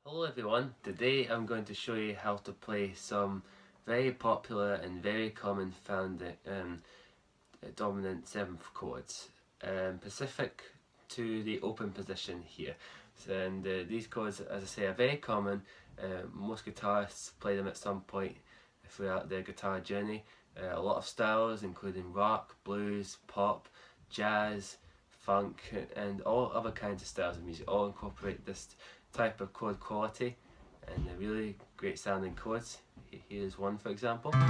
Hello everyone, today I'm going to show you how to play some very popular and very common found dominant 7th chords, specific to the open position here. And these chords, as I say, are very common. Most guitarists play them at some point throughout their guitar journey. A lot of styles including rock, blues, pop, jazz, funk and all other kinds of styles of music all incorporate this type of chord quality, and they're really great sounding chords. Here's one for example. Straight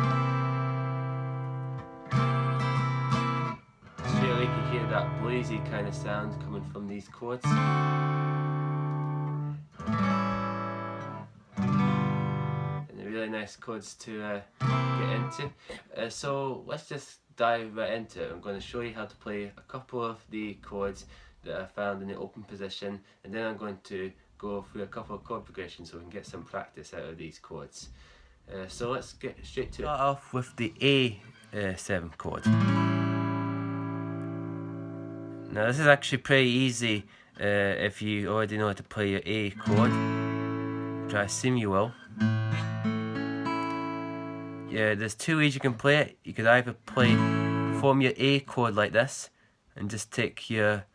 away you can hear that bluesy kind of sound coming from these chords. And they're really nice chords to get into. So let's just dive right into it. I'm going to show you how to play a couple of the chords that are found in the open position, and then I'm going to go through a couple of chord progressions so we can get some practice out of these chords. So let's get straight to it. Start off with the A7 chord. Now this is actually pretty easy if you already know how to play your A chord, which I assume you will. Yeah, there's two ways you can play it. You could either perform your A chord like this and just take your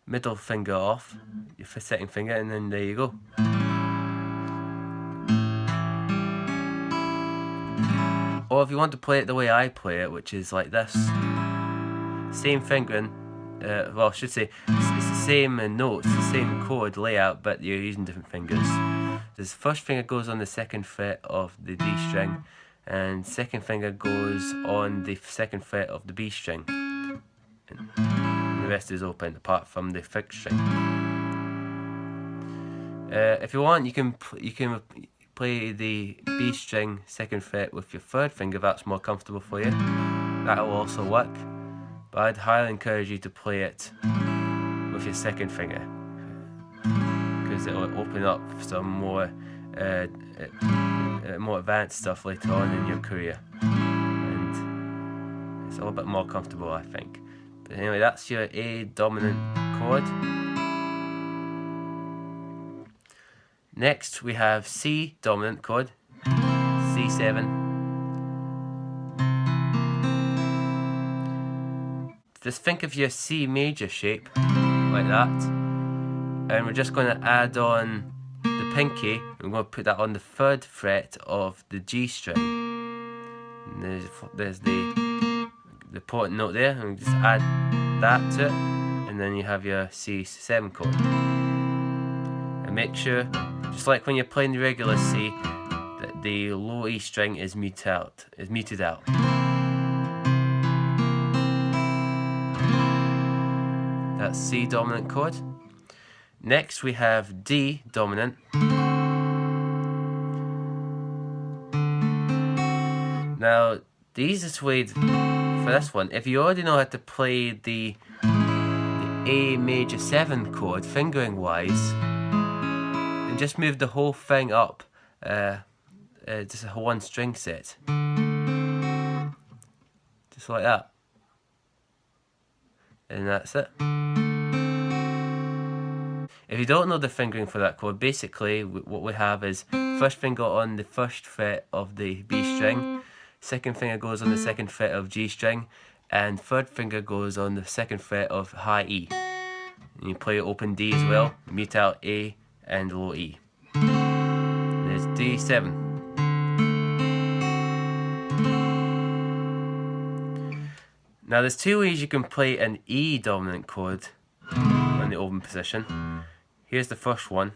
middle finger off, your second finger, and then there you go. Or if you want to play it the way I play it, which is like this, same fingering, well I should say, it's the same notes, the same chord layout, but you're using different fingers. This first finger goes on the second fret of the D string, and second finger goes on the second fret of the B string. And the rest is open apart from the fifth string. If you want, you can play the B string second fret with your third finger if that's more comfortable for you. That will also work, but I'd highly encourage you to play it with your second finger, because it will open up some more advanced stuff later on in your career, and it's a little bit more comfortable, I think. But anyway, that's your A dominant chord. Next we have C dominant chord, C7. Just think of your C major shape, like that. And we're just going to add on the pinky. We're going to put that on the third fret of the G string. And there's the important note there, and we just add that to it, and then you have your C7 chord. And make sure, just like when you're playing the regular C, that the low E string is muted out. That's C dominant chord. Next we have D dominant. Now the easiest way for this one, if you already know how to play the A major 7 chord fingering wise, then just move the whole thing up, just a one string set, just like that, and that's it. If you don't know the fingering for that chord, basically what we have is first finger on the first fret of the B string, second finger goes on the second fret of G string, and third finger goes on the second fret of high E. And you play open D as well, mute out A and low E. There's D7. Now there's two ways you can play an E dominant chord in the open position. Here's the first one.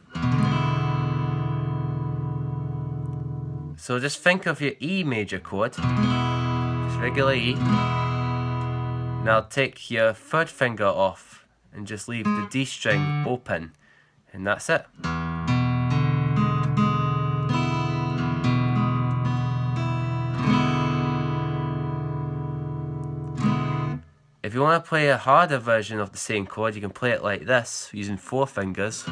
So just think of your E major chord, just regular E. Now take your third finger off and just leave the D string open, and that's it. If you want to play a harder version of the same chord, you can play it like this, using 4 fingers.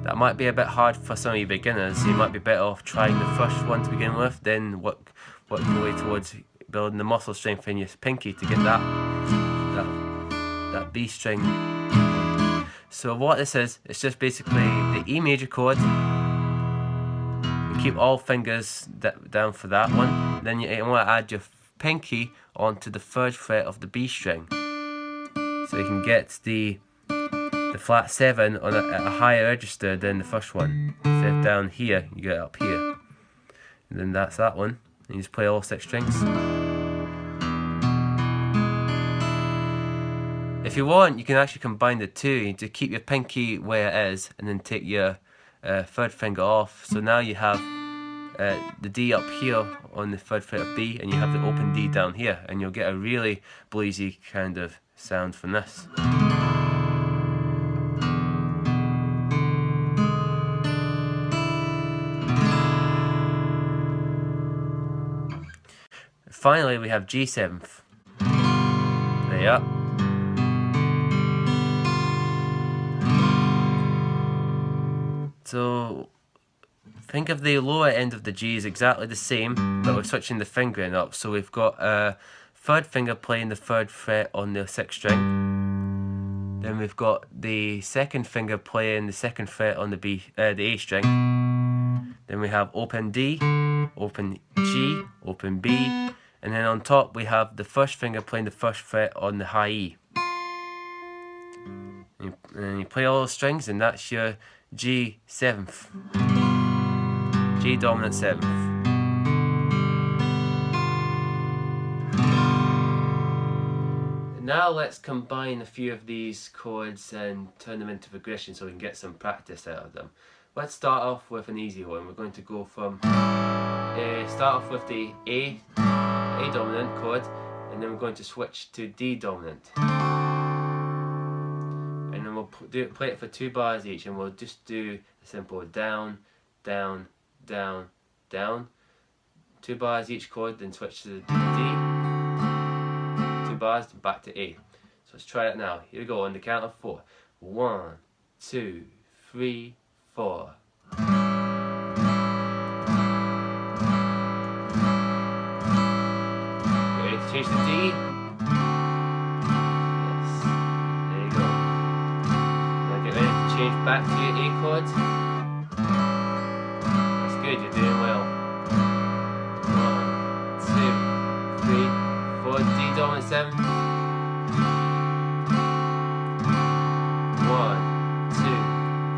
That might be a bit hard for some of you beginners, so you might be better off trying the first one to begin with, then work your way towards building the muscle strength in your pinky to get that B string So what this is, it's just basically the E major chord. You keep all fingers down for that one. Then you want to add your pinky onto the 3rd fret of the B string. So you can get the flat 7 on at a higher register than the first one. Instead of down here, you get it up here. And then that's that one. And you just play all 6 strings. If you want, you can actually combine the two to keep your pinky where it is and then take your 3rd finger off. So now you have the D up here on the 3rd fret of B, and you have the open D down here, and you'll get a really bluesy kind of sound from this. Finally, we have G7th. There you are. So think of the lower end of the G is exactly the same, but we're switching the fingering up. So we've got a 3rd finger playing the 3rd fret on the 6th string. Then we've got the 2nd finger playing the 2nd fret on the A string. Then we have open D, open G, open B, and then on top we have the 1st finger playing the 1st fret on the high E. And you play all those strings, and that's your G7th. G dominant 7th. Now let's combine a few of these chords and turn them into progression so we can get some practice out of them. Let's start off with an easy one. We're going to go from start off with the A dominant chord, and then we're going to switch to D dominant. And then we'll play it for 2 bars each, and we'll just do a simple down, down, down, down. 2 bars each chord, then switch to the D. 2 bars, back to A. So let's try it now. Here we go on the count of 4. 1, 2, 3, 4. Ready to change to D? Change back to your A chord. That's good, you're doing well. 1, 2, 3, 4, D dominant 7. 1, 2,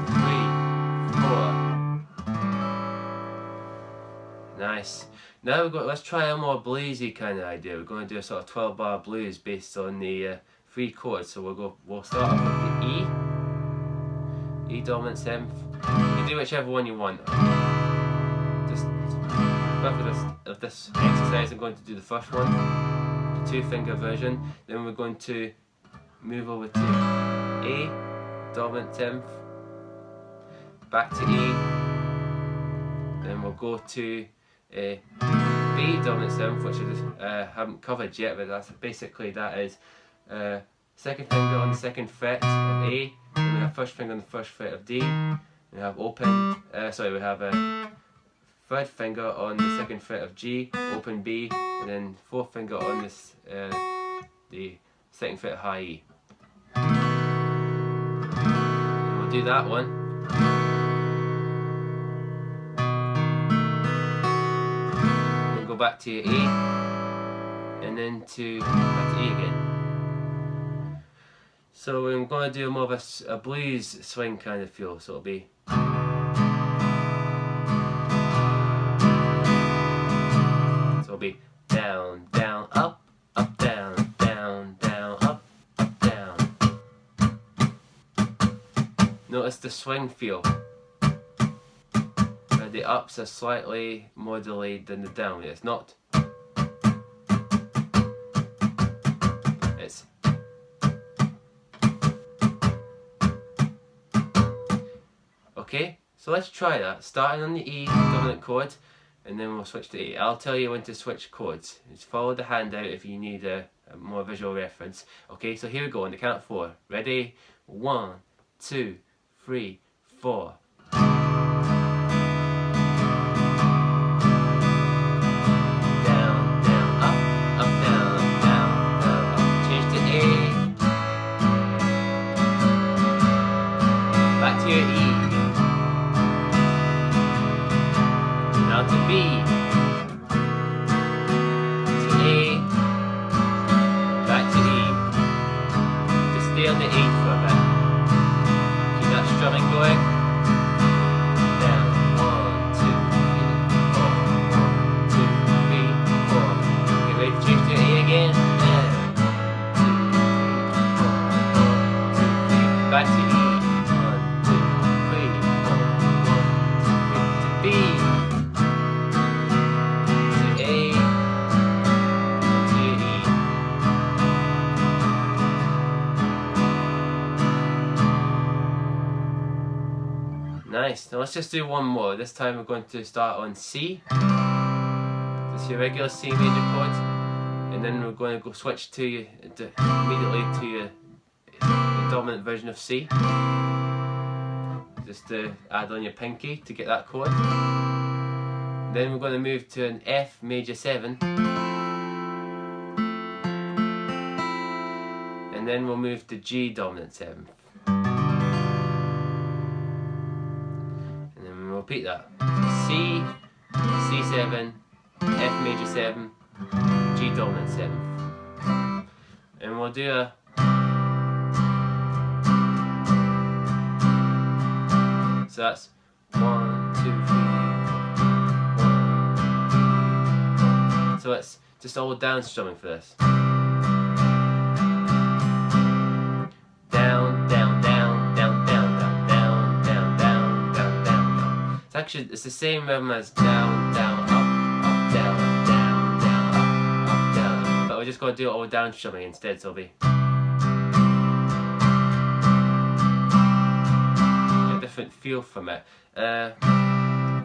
3, 4. Nice. Now let's try a more bluesy kind of idea. We're going to do a sort of 12-bar blues based on the 3 chords. So we'll start off with the E dominant 7th. You can do whichever one you want. Just for the purpose of this exercise, I'm going to do the first one, the 2-finger version. Then we're going to move over to A dominant 7th, back to E. Then we'll go to B dominant 7th, which I haven't covered yet, but that's basically that is 2nd finger on the 2nd fret of A. Then we have 1st finger on the 1st fret of D. We have we have a 3rd finger on the 2nd fret of G, open B, and then 4th finger on this the 2nd fret of high E. And we'll do that one. Then go back to your A, and then back to E again. So I'm going to do more of a blues swing kind of feel, so it'll be. So it'll be down, down, up, up, down, down, down, up, up, down. Notice the swing feel. The ups are slightly more delayed than the down. It's not. It's. Okay, so let's try that. Starting on the E dominant chord, and then we'll switch to A. I'll tell you when to switch chords. Just follow the handout if you need a more visual reference. Okay, so here we go on the count of 4. Ready? 1, 2, 3, 4. Nice. Now let's just do one more. This time we're going to start on C. This is your regular C major chord, and then we're going to go switch to immediately to your dominant version of C. Just to add on your pinky to get that chord. Then we're going to move to an F major 7. And then we'll move to G dominant 7. And then we'll repeat that. C, C7, F major 7, G dominant 7. And we'll do a so that's 1, 2, 3, 4. So it's just all down strumming for this. Down, down, down, down, down, down, down, down, down, down, down. It's the same rhythm as down, down, up, down, down, down, up, down. But we're just going to do it all down strumming instead, so it'll be different feel from it,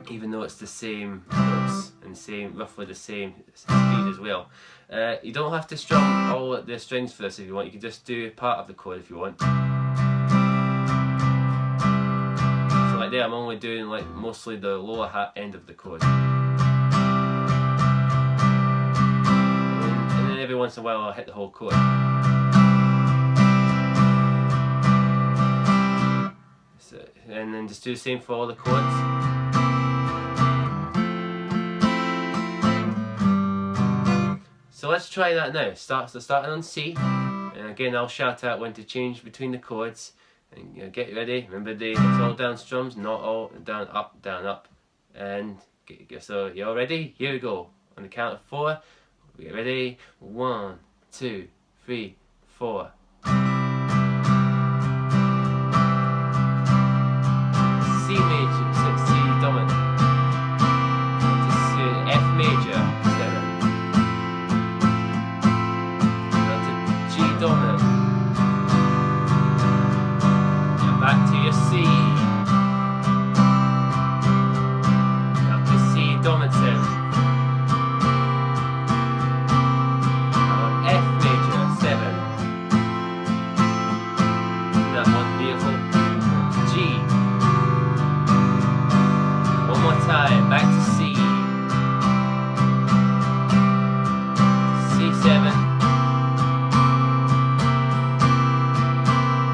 even though it's the same notes and roughly the same speed as well. You don't have to strum all the strings for this if you want. You can just do part of the chord if you want. So like there, I'm only doing like mostly the lower end of the chord, and then every once in a while I'll hit the whole chord. And then just do the same for all the chords. So let's try that now. Starting on C, and again I'll shout out when to change between the chords. And get ready. Remember, it's all down strums, not all down, up. And so you all ready? Here we go. On the count of 4, we get ready. 1, 2, 3, 4. C major, so C dominant, to F major 7, now to G dominant, and back to your C, now to C dominant 7, now F major 7, that one beautiful, G. One more time, back to C, C7,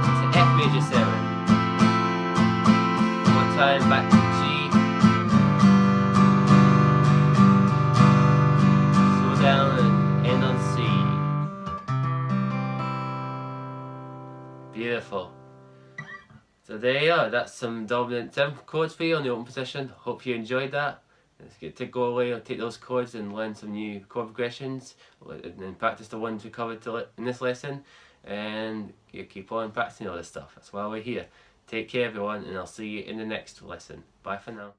to F major 7, one more time, back to G, slow down and end on C. Beautiful. So there you are, that's some dominant 7 chords for you on the open position. Hope you enjoyed that. It's good to go away and take those chords and learn some new chord progressions and then practice the ones we covered in this lesson, and you keep on practicing all this stuff. That's why we're here. Take care everyone, and I'll see you in the next lesson. Bye for now.